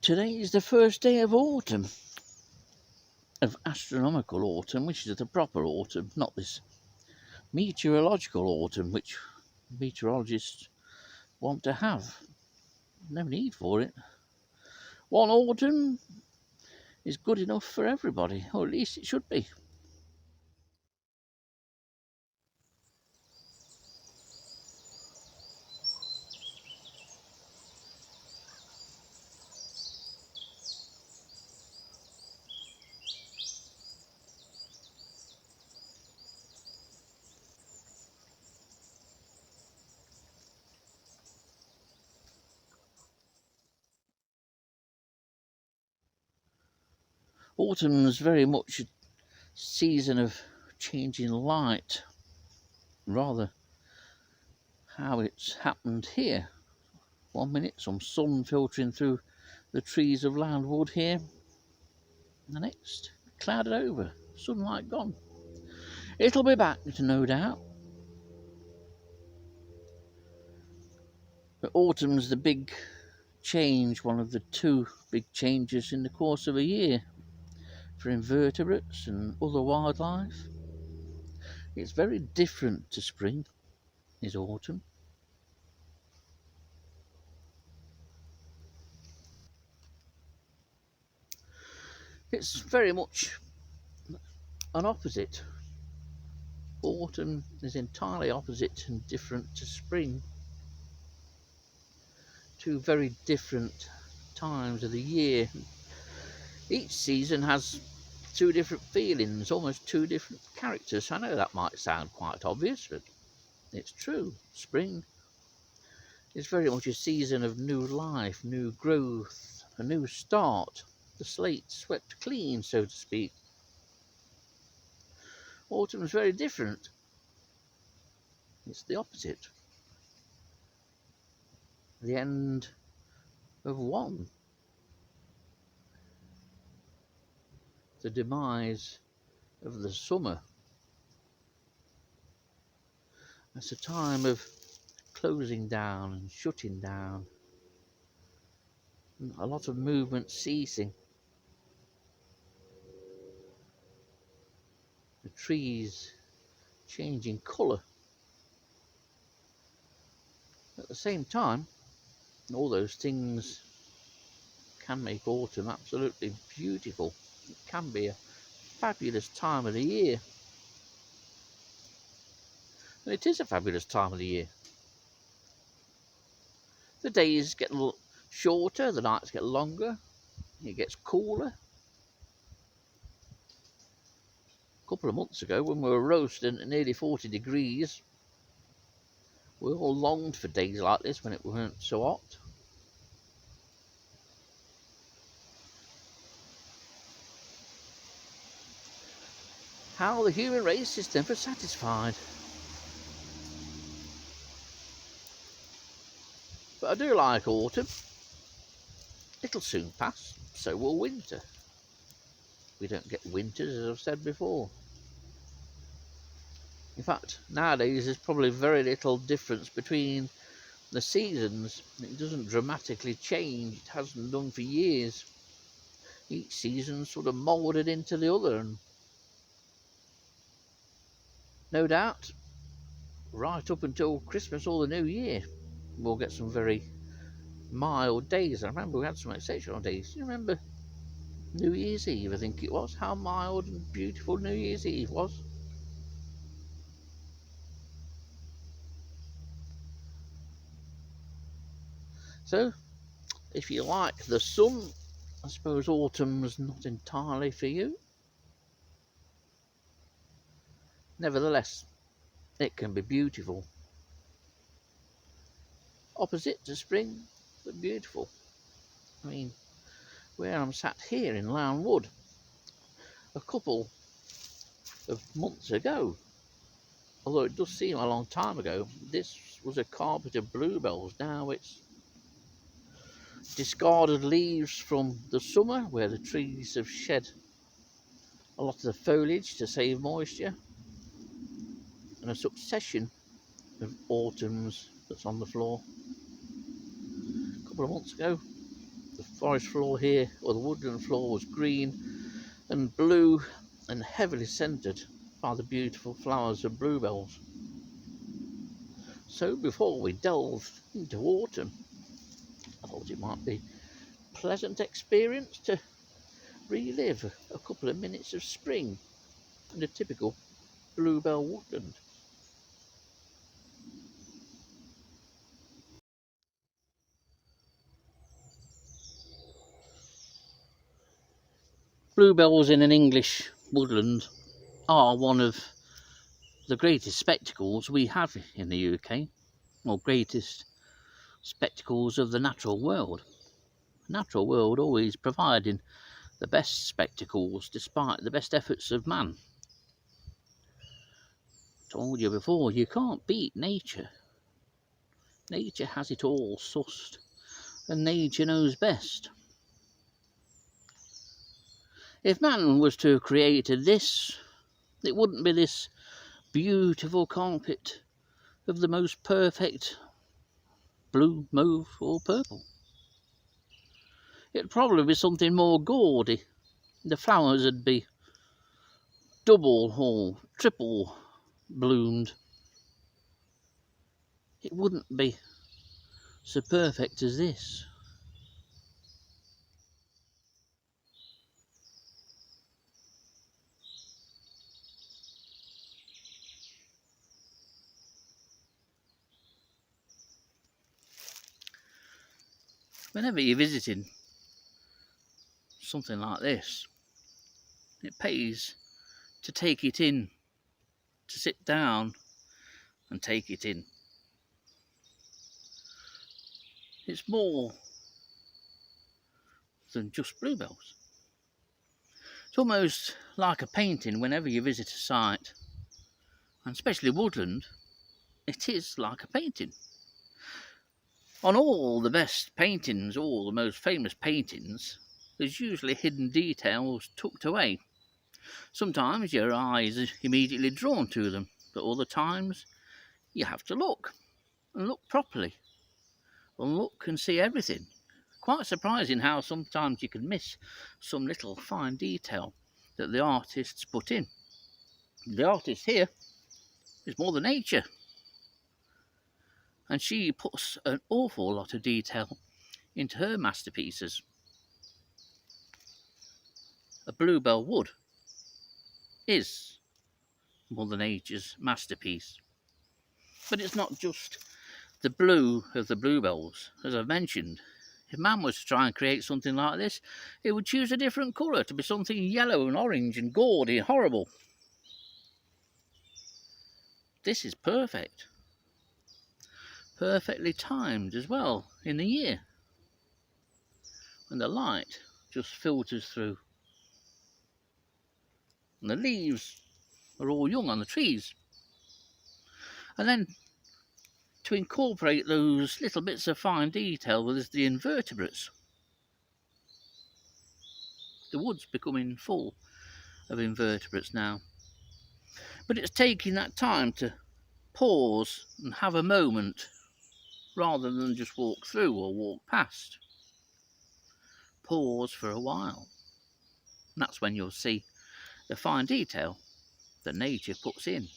Today is the first day of autumn, of astronomical autumn, which is the proper autumn, not this meteorological autumn which meteorologists want to have. No need for it. One autumn is good enough for everybody, or at least it should be. Autumn is very much a season of changing light, rather how it's happened here. 1 minute some sun filtering through the trees of Loudwood here, and the next clouded over, sunlight gone. It'll be back, no doubt. But autumn's the big change, one of the two big changes in the course of a year for invertebrates and other wildlife. It's very different to spring, is autumn. It's very much an opposite. Autumn is entirely opposite and different to spring. Two very different times of the year. Each season has two different feelings, almost two different characters. I know that might sound quite obvious, but it's true. Spring is very much a season of new life, new growth, a new start, the slate swept clean, so to speak. Autumn is very different. It's the opposite. The end of one. The demise of the summer. It's a time of closing down and shutting down. And a lot of movement ceasing. The trees changing colour. At the same time, all those things can make autumn absolutely beautiful. It can be a fabulous time of the year. And it is a fabulous time of the year. The days get a little shorter, the nights get longer, it gets cooler. A couple of months ago, when we were roasting at nearly 40 degrees, we all longed for days like this when it weren't so hot. How the human race is never satisfied. But I do like autumn. It'll soon pass, so will winter. We don't get winters, as I've said before. In fact, nowadays there's probably very little difference between the seasons. It doesn't dramatically change. It hasn't done for years. Each season sort of moulded into the other, and no doubt, right up until Christmas or the New Year, we'll get some very mild days. I remember we had some exceptional days. Do you remember New Year's Eve, I think it was? How mild and beautiful New Year's Eve was. So, if you like the sun, I suppose autumn's not entirely for you. Nevertheless, it can be beautiful. Opposite to spring, but beautiful. I mean, where I'm sat here in Loudwood, a couple of months ago, although it does seem a long time ago, this was a carpet of bluebells. Now it's discarded leaves from the summer, where the trees have shed a lot of the foliage to save moisture, and a succession of autumns that's on the floor. A couple of months ago, the forest floor here, or the woodland floor, was green and blue and heavily scented by the beautiful flowers of bluebells. So before we delved into autumn, I thought it might be a pleasant experience to relive a couple of minutes of spring in a typical bluebell woodland. Bluebells in an English woodland are one of the greatest spectacles we have in the UK, or greatest spectacles of the natural world. The natural world always providing the best spectacles despite the best efforts of man. Told you before, you can't beat nature. Nature has it all sussed, and nature knows best. If man was to have created this, it wouldn't be this beautiful carpet of the most perfect blue, mauve or purple. It'd probably be something more gaudy. The flowers would be double or triple bloomed. It wouldn't be so perfect as this. Whenever you're visiting something like this, it pays to take it in, to sit down and take it in. It's more than just bluebells. It's almost like a painting whenever you visit a site, and especially woodland, it is like a painting. On all the best paintings, all the most famous paintings, there's usually hidden details tucked away. Sometimes your eyes are immediately drawn to them, but other times you have to look, and look properly, and look and see everything. Quite surprising how sometimes you can miss some little fine detail that the artists put in. The artist here is Mother Nature, and she puts an awful lot of detail into her masterpieces. A bluebell wood is Mother Nature's masterpiece. But it's not just the blue of the bluebells. As I've mentioned, if man was to try and create something like this, he would choose a different colour, to be something yellow and orange and gaudy and horrible. This is perfect. Perfectly timed as well in the year, when the light just filters through. And the leaves are all young on the trees. And then to incorporate those little bits of fine detail with the invertebrates. The wood's becoming full of invertebrates now. But it's taking that time to pause and have a moment rather than just walk through or walk past. Pause for a while. And that's when you'll see the fine detail that nature puts in.